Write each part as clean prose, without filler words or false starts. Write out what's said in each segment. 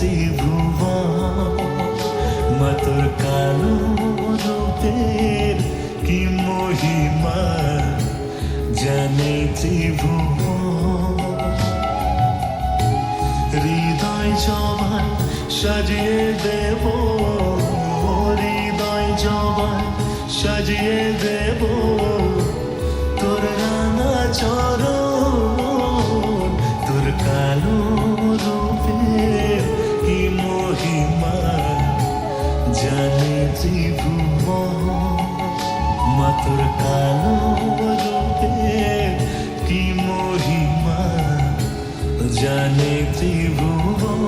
ত্রিভুবন মা তোর কালো রূপের কি মহিমা জানে ত্রিভুবন। হৃদয় জবায় সাজিয়ে দেব, হৃদয় জবায় সাজিয়ে দেব তোর রাঙা চরণ। তোর কালো রূপের কি মহিমা জানে ত্রিভুবন মা তোর কালো রূপের কি মহিমা জানে ত্রিভুবন।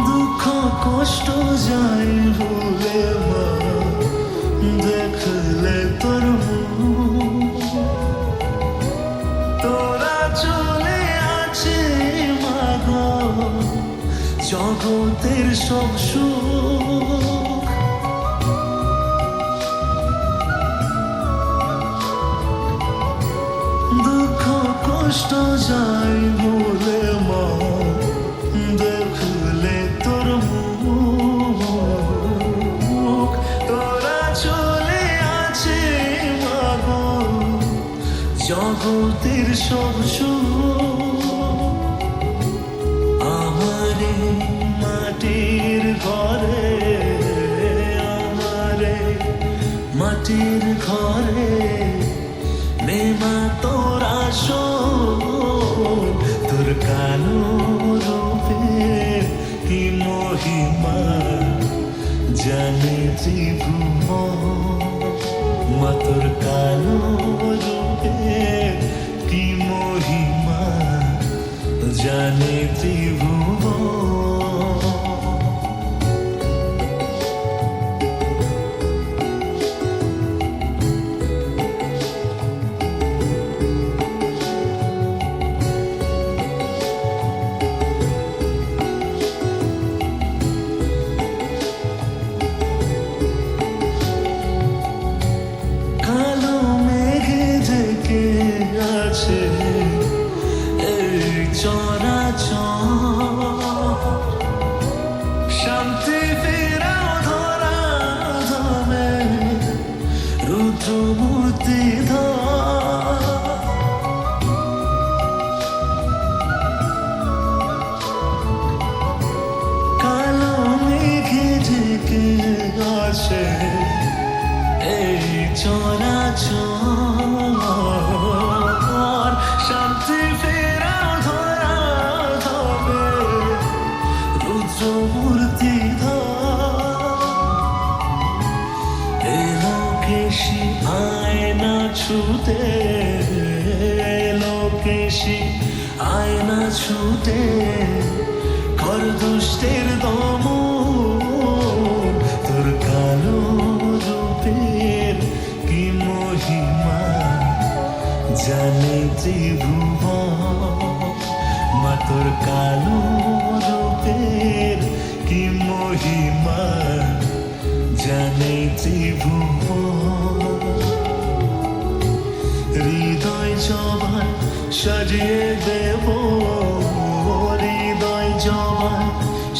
দুঃখ কষ্ট যাই ভুলে মা দেখলে তোর মুখ। তোরা চলে আছে মাগো জগতের সব সুখ। দুঃখ কষ্ট যাই ভুলে মা দেখলে তোর মুখ। তোরা চলে আছে মাগো জগতের সব সুখ। আমারে মাটির ঘরে, আমারে মাটির ঘরে নেমা তোরা শোন। তোর কালো রূপের কি মহিমা জানে ত্রিভুবন মা তোর কালো রূপের কি মহিমা জানে ত্রিভুবন। আছে এই চরাচর, শান্তি ফেরাও ধরা ধামে রুদ্র মূর্তি ধর। কালো মেঘে ঢেকে আছে এই চরাচর, শান্তি ফেরাও ধরা ধবে রুদ্র মূর্তি ধর। এলো কেশি আয়না ছুটে, এলো কেশি আয়না ছুটে কর দুষ্টের দমন। তোর কালো রূপের কি মহিমা জানে ত্রিভুবন মা তোর কালো রূপের কি মহিমা জানে ত্রিভুবন। হৃদয় জবায় সাজিয়ে দেব, হৃদয় জবায়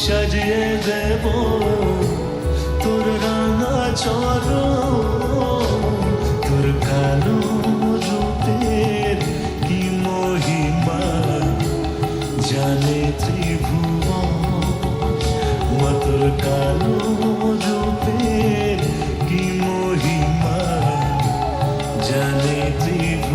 সাজিয়ে দেব তোর রাঙা চরণ। তোর কালো রূপের কি মহিমা জানে ত্রিভুবন মা তোর কালো রূপের কি মহিমা জানে ত্রিভুবন।